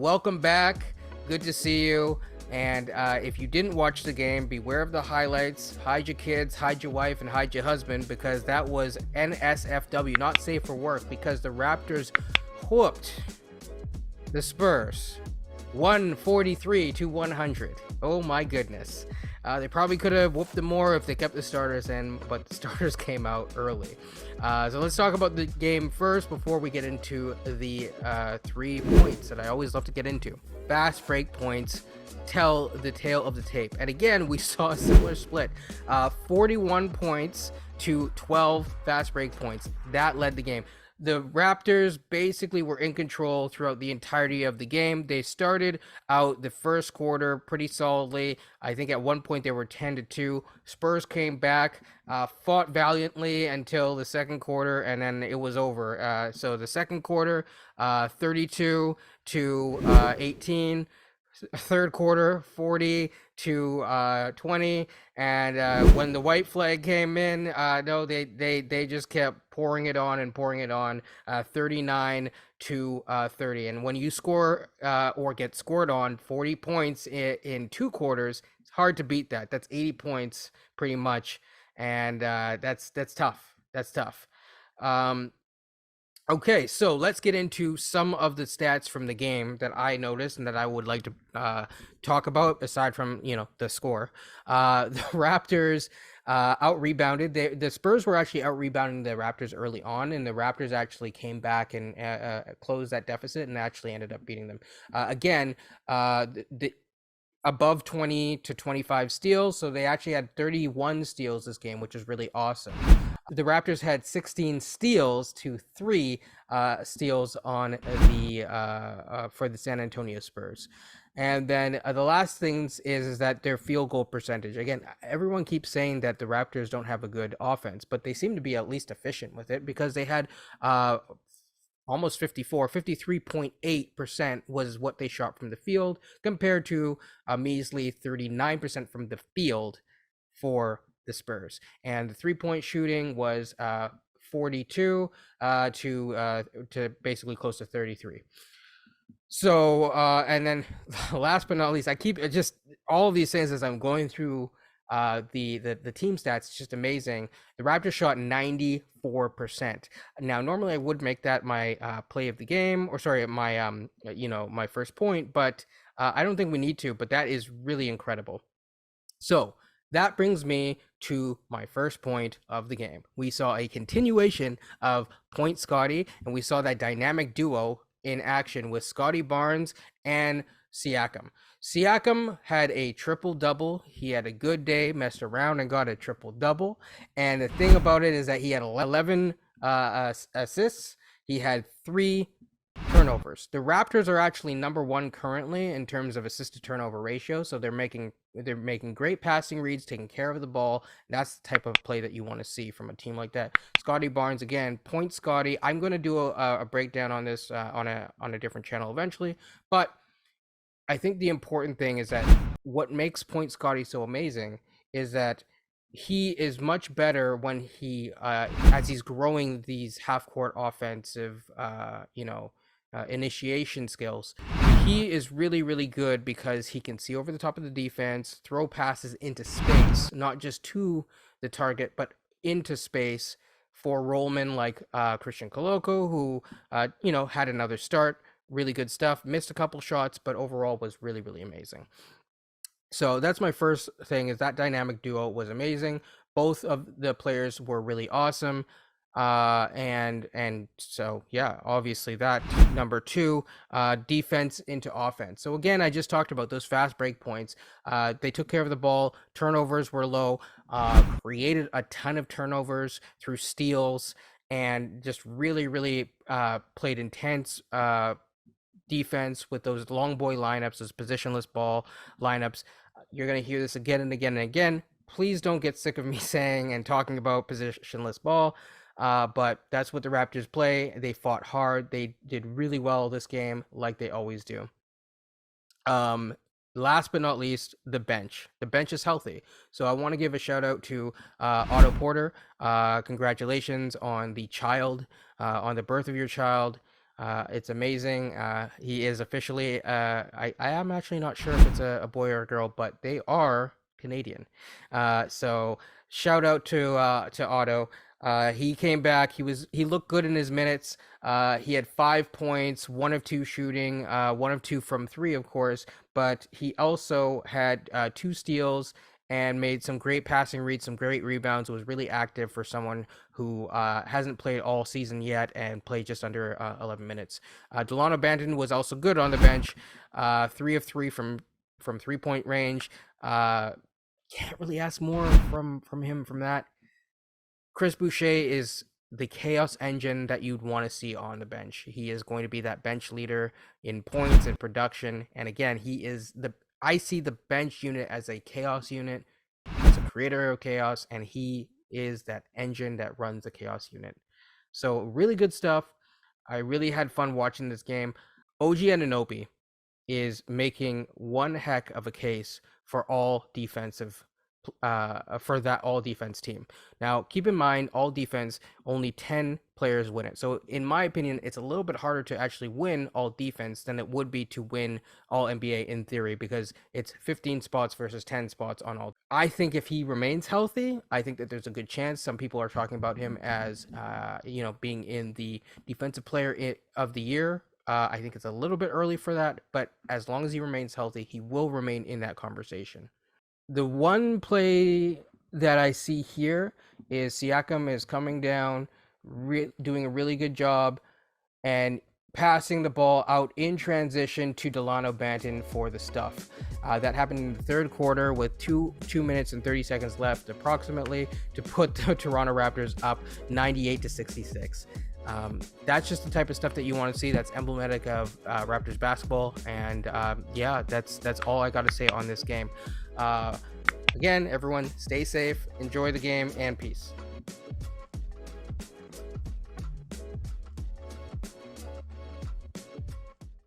Welcome back. Good to see you. And if you didn't watch the game, beware of the highlights. Hide your kids, hide your wife, and hide your husband, because that was NSFW, not safe for work, because the Raptors whooped the Spurs 143-100. Oh my goodness. They probably could have whooped them more if they kept the starters in, but the starters came out early. So let's talk about the game first before we get into the 3 points that I always love to get into. Fast break points tell the tale of the tape. And again, we saw a similar split. 41 points to 12 fast break points. That led the game. The Raptors basically were in control throughout the entirety of the game. They started out the first quarter pretty solidly. I think at one point they were 10-2. Spurs came back, fought valiantly until the second quarter, and then it was over. So the second quarter, 32-18. Third quarter, 40-20, and when the white flag came in, no, they just kept pouring it on, 39-30. And when you score or get scored on 40 points in 2 quarters, it's hard to beat that. That's 80 points pretty much, and that's tough. That's tough. Okay, so let's get into some of the stats from the game that I noticed and that I would like to talk about, aside from, the score. The Raptors out-rebounded. The Spurs were actually out-rebounding the Raptors early on, and the Raptors actually came back and closed that deficit and actually ended up beating them. Again, the above 20 to 25 steals, so they actually had 31 steals this game, which is really awesome. The Raptors had 16 steals to 3 steals on the for the San Antonio Spurs. And then the last things is that their field goal percentage. Again, everyone keeps saying that the Raptors don't have a good offense, but they seem to be at least efficient with it, because they had almost 53.8% was what they shot from the field, compared to a measly 39% from the field for the Spurs. And the 3-point shooting was 42 to basically close to 33. So and then last but not least, I keep just all of these things as I'm going through the team stats. It's just amazing. The Raptors shot 94%. Now, normally I would make that my play of the game, or sorry, my my first point, but I don't think we need to. But that is really incredible. So that brings me to my first point of the game. We saw a continuation of Point Scottie, and we saw that dynamic duo in action with Scottie Barnes and Siakam. Siakam had a triple-double. He had a good day, messed around, and got a triple-double. And the thing about it is that he had 11 assists. He had 3 turnovers. The Raptors are actually number 1 currently in terms of assist to turnover ratio, so they're making great passing reads, taking care of the ball. That's the type of play that you want to see from a team like that. Scottie Barnes, again, Point Scottie. I'm going to do a breakdown on this on a different channel eventually, but I think the important thing is that what makes Point Scottie so amazing is that he is much better when he as he's growing these half-court offensive initiation skills. He is really, really good because he can see over the top of the defense, throw passes into space, not just to the target, but into space for rollmen like Christian Koloko, who had another start. Really good stuff. Missed a couple shots, but overall was really, really amazing. So that's my first thing, is that dynamic duo was amazing. Both of the players were really awesome. And so, yeah, obviously that. Number 2, defense into offense. So again, I just talked about those fast break points. They took care of the ball. Turnovers were low, created a ton of turnovers through steals, and just really, really played intense defense with those long boy lineups, those positionless ball lineups. You're going to hear this again and again and again. Please don't get sick of me saying and talking about positionless ball. But that's what the Raptors play. They fought hard. They did really well this game, like they always do. Last but not least, the bench. The bench is healthy. So I want to give a shout out to Otto Porter. Congratulations on the child, on the birth of your child. It's amazing. He is officially, I am actually not sure if it's a boy or a girl, but they are Canadian. So shout out to Otto. He came back. He looked good in his minutes. He had 5 points, 1 of 2 shooting, 1 of 2 from three, of course, but he also had 2 steals and made some great passing reads, some great rebounds. Was really active for someone who hasn't played all season yet and played just under 11 minutes. Delano Banton was also good on the bench, 3 of 3 from 3-point range. Can't really ask more from him from that. Chris Boucher is the chaos engine that you'd want to see on the bench. He is going to be that bench leader in points and production. And again, I see the bench unit as a chaos unit, as a creator of chaos, and he is that engine that runs the chaos unit. So really good stuff. I really had fun watching this game. OG Anunoby is making one heck of a case for all defensive for that all defense team. Now, keep in mind, all defense, only 10 players win it. So, in my opinion, it's a little bit harder to actually win all defense than it would be to win all NBA in theory, because it's 15 spots versus 10 spots on all. I think if he remains healthy, I think that there's a good chance. Some people are talking about him as, being in the defensive player of the year. I think it's a little bit early for that, but as long as he remains healthy, he will remain in that conversation. The one play that I see here is Siakam is coming down, doing a really good job, and passing the ball out in transition to Delano Banton for the stuff. That happened in the third quarter with 2 minutes and 30 seconds left, approximately, to put the Toronto Raptors up 98-66. That's just the type of stuff that you want to see. That's emblematic of Raptors basketball, and that's all I got to say on this game. Again, everyone, stay safe, enjoy the game, and peace.